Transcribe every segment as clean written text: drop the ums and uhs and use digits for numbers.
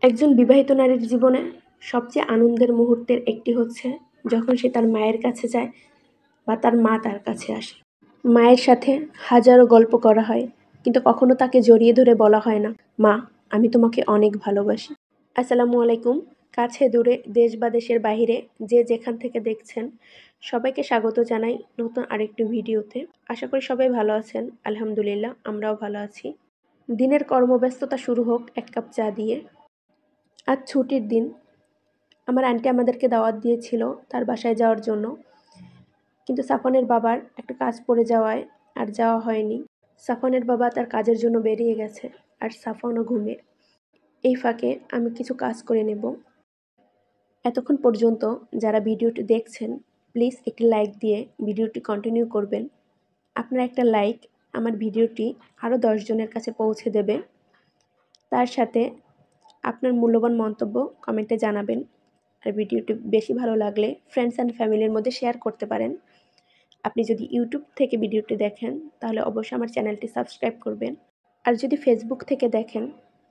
একজন বিবাহিত নারীর জীবনে সবচেয়ে আনন্দের মুহূর্তের একটি হচ্ছে যখন সে তার মায়ের কাছে যায় বা তার মা তার কাছে আসে। মায়ের সাথে হাজারো গল্প করা হয়, কিন্তু কখনো তাকে জড়িয়ে ধরে বলা হয় না, মা, আমি তোমাকে অনেক ভালোবাসি। আসসালামু আলাইকুম। কাছে দূরে, দেশ বা দেশের বাহিরে যে যেখান থেকে দেখছেন, সবাইকে স্বাগত জানাই নতুন আরেকটি ভিডিওতে। আশা করি সবাই ভালো আছেন। আলহামদুলিল্লাহ, আমরাও ভালো আছি। দিনের কর্মব্যস্ততা শুরু হোক এক কাপ চা দিয়ে। আজ ছুটির দিন। আমার আন্টি আমাদেরকে দাওয়াত দিয়েছিল তার বাসায় যাওয়ার জন্য, কিন্তু সাফনের বাবার একটা কাজ পড়ে যাওয়ায় আর যাওয়া হয়নি। সাফনের বাবা তার কাজের জন্য বেরিয়ে গেছে, আর সাফনও ঘুমে। এই ফাঁকে আমি কিছু কাজ করে নেব। এতক্ষণ পর্যন্ত যারা ভিডিওটি দেখছেন, প্লিজ একটি লাইক দিয়ে ভিডিওটি কন্টিনিউ করবেন। আপনার একটা লাইক আমার ভিডিওটি আরও 10 জনের কাছে পৌঁছে দেবে। তার সাথে আপনার মূল্যবান মন্তব্য কমেন্টে জানাবেন। আর ভিডিওটি বেশি ভালো লাগলে ফ্রেন্ডস অ্যান্ড ফ্যামিলির মধ্যে শেয়ার করতে পারেন। আপনি যদি ইউটিউব থেকে ভিডিওটি দেখেন তাহলে অবশ্যই আমার চ্যানেলটি সাবস্ক্রাইব করবেন। আর যদি ফেসবুক থেকে দেখেন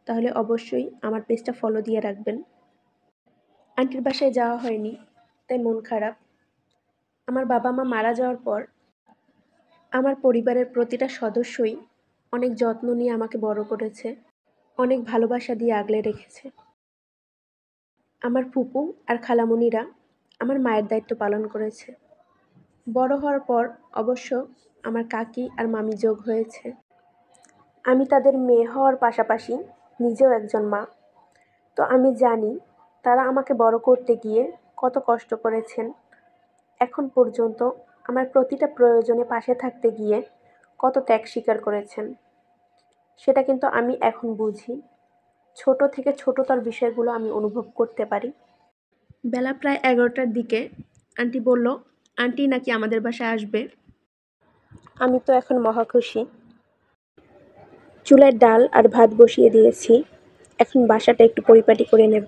তাহলে অবশ্যই আমার পেজটা ফলো দিয়ে রাখবেন। আন্টির বাসায় যাওয়া হয়নি, তাই মন খারাপ। আমার বাবা মা মারা যাওয়ার পর আমার পরিবারের প্রতিটা সদস্যই অনেক যত্ন নিয়ে আমাকে বড় করেছে, অনেক ভালোবাসা দিয়ে আগলে রেখেছে। আমার ফুপু আর খালামণিরা আমার মায়ের দায়িত্ব পালন করেছে। বড় হওয়ার পর অবশ্য আমার কাকি আর মামি যোগ হয়েছে। আমি তাদের মেয়ে হওয়ার পাশাপাশি নিজেও একজন মা। তো আমি জানি তারা আমাকে বড় করতে গিয়ে কত কষ্ট করেছেন। এখন পর্যন্ত আমার প্রতিটা প্রয়োজনে পাশে থাকতে গিয়ে কত ত্যাগ স্বীকার করেছেন। সেটা কিন্তু আমি এখন বুঝি। ছোট থেকে ছোটতর বিষয়গুলো আমি অনুভব করতে পারি। বেলা প্রায় 11টার দিকে আন্টি বলল আন্টি নাকি আমাদের বাসায় আসবে। আমি তো এখন মহা খুশি। চুলায় ডাল আর ভাত বসিয়ে দিয়েছি। এখন বাসাটা একটু পরিপাটি করে নেব।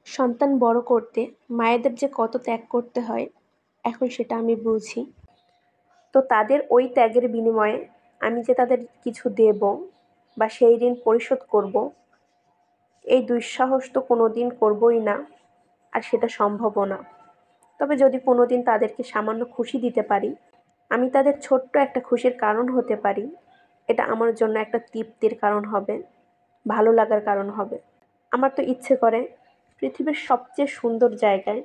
সন্তান বড় করতে মায়েদের যে কত ত্যাগ করতে হয়, এখন সেটা আমি বুঝি। তো তাদের ওই ত্যাগের বিনিময়ে আমি যে তাদের কিছু দেব বা সেই ঋণ পরিশোধ করব, এই দুঃসাহস তো কোনোদিন করবই না, আর সেটা সম্ভবও না। তবে যদি কোনোদিন তাদেরকে সামান্য খুশি দিতে পারি, আমি তাদের ছোট্ট একটা খুশির কারণ হতে পারি, এটা আমার জন্য একটা তৃপ্তির কারণ হবে, ভালো লাগার কারণ হবে। আমার তো ইচ্ছে করে পৃথিবীর সবচেয়ে সুন্দর জায়গায়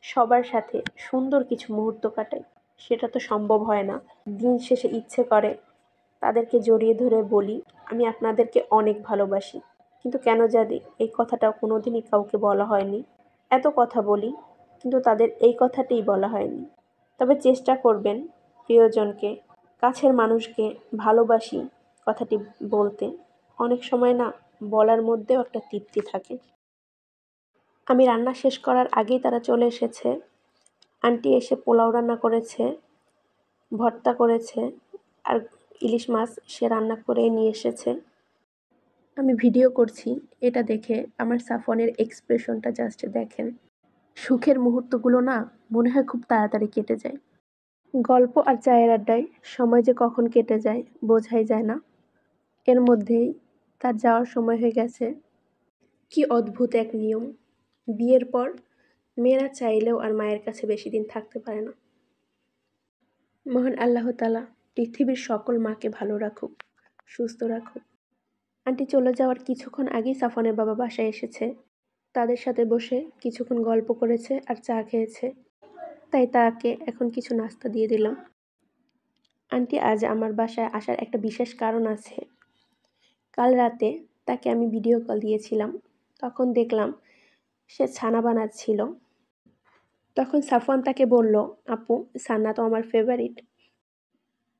সবার সাথে সুন্দর কিছু মুহূর্ত কাটাই। সেটা তো সম্ভব হয় না। দিন শেষে ইচ্ছে করে তাদেরকে জড়িয়ে ধরে বলি, আমি আপনাদেরকে অনেক ভালোবাসি। কিন্তু কেন জানি এই কথাটা কোনোদিনই কাউকে বলা হয়নি। এত কথা বলি, কিন্তু তাদের এই কথাটিই বলা হয়নি। তবে চেষ্টা করবেন প্রিয়জনকে, কাছের মানুষকে ভালোবাসি কথাটি বলতে। অনেক সময় না, বলার মধ্যেও একটা তৃপ্তি থাকে। আমি রান্না শেষ করার আগেই তারা চলে এসেছে। আন্টি এসে পোলাও রান্না করেছে, ভর্তা করেছে, আর ইলিশ মাছ সে রান্না করে নিয়ে এসেছে। আমি ভিডিও করছি, এটা দেখে আমার সাফনের এক্সপ্রেশনটা জাস্ট দেখেন। সুখের মুহূর্তগুলো না মনে হয় খুব তাড়াতাড়ি কেটে যায়। গল্প আর চায়ের আড্ডায় সময় যে কখন কেটে যায় বোঝাই যায় না। এর মধ্যেই তার যাওয়ার সময় হয়ে গেছে। কি অদ্ভুত এক নিয়ম! বিয়ের পর মেয়েরা চাইলেও আর মায়ের কাছে বেশি দিন থাকতে পারে না। মহান আল্লাহ তাআলা পৃথিবীর সকল মাকে ভালো রাখুক, সুস্থ রাখুক। আন্টি চলে যাওয়ার কিছুক্ষণ আগেই সাফনের বাবা বাসায় এসেছে। তাদের সাথে বসে কিছুক্ষণ গল্প করেছে আর চা খেয়েছে। তাই তাকে এখন কিছু নাস্তা দিয়ে দিলাম। আন্টি আজ আমার বাসায় আসার একটা বিশেষ কারণ আছে। কাল রাতে তাকে আমি ভিডিও কল দিয়েছিলাম। তখন দেখলাম সে ছানা বানাচ্ছিল। তখন সাফওয়ান তাকে বলল, আপু, ছানা তো আমার ফেভারিট।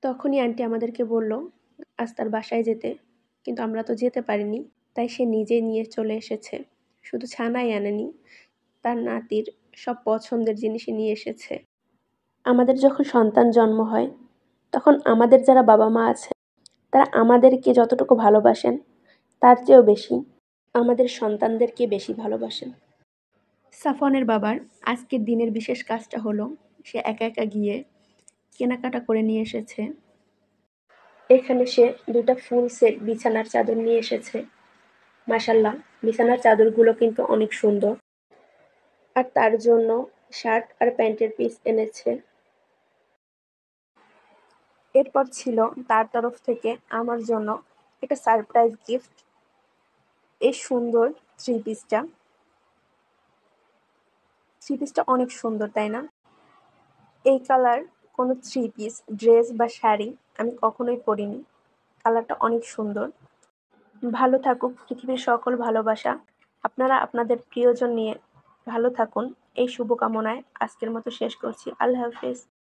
তখনই আন্টি আমাদেরকে বলল আজ তার বাসায় যেতে, কিন্তু আমরা তো যেতে পারিনি। তাই সে নিজে নিয়ে চলে এসেছে। শুধু ছানাই আনেনি, তার নাতির সব পছন্দের জিনিসই নিয়ে এসেছে। আমাদের যখন সন্তান জন্ম হয়, তখন আমাদের যারা বাবা মা আছে তারা আমাদেরকে যতটুকু ভালোবাসেন তার চেয়েও বেশি আমাদের সন্তানদেরকে বেশি ভালোবাসেন। সাফওয়ানের বাবার আজকের দিনের বিশেষ কাজটা হলো সে একা একা গিয়ে কেনাকাটা করে নিয়ে এসেছে। এখানে সে 2টা ফুল সেট বিছানার চাদর নিয়ে এসেছে। মাশাআল্লাহ, বিছানার চাদরগুলো কিন্তু অনেক সুন্দর। আর তার জন্য শার্ট আর প্যান্টের পিস এনেছে। এরপর ছিল তার তরফ থেকে আমার জন্য একটা সারপ্রাইজ গিফট। এই সুন্দর থ্রি পিসটা। থ্রি পিসটা অনেক সুন্দর, তাই না? এই কালার কোনো থ্রি পিস, ড্রেস বা শাড়ি আমি কখনোই পরিনি। কালারটা অনেক সুন্দর। ভালো থাকুক পৃথিবীর সকল ভালোবাসা। আপনারা আপনাদের প্রিয়জন নিয়ে ভালো থাকুন, এই শুভকামনায় আজকের মতো শেষ করছি। আল্লাহ হাফেজ।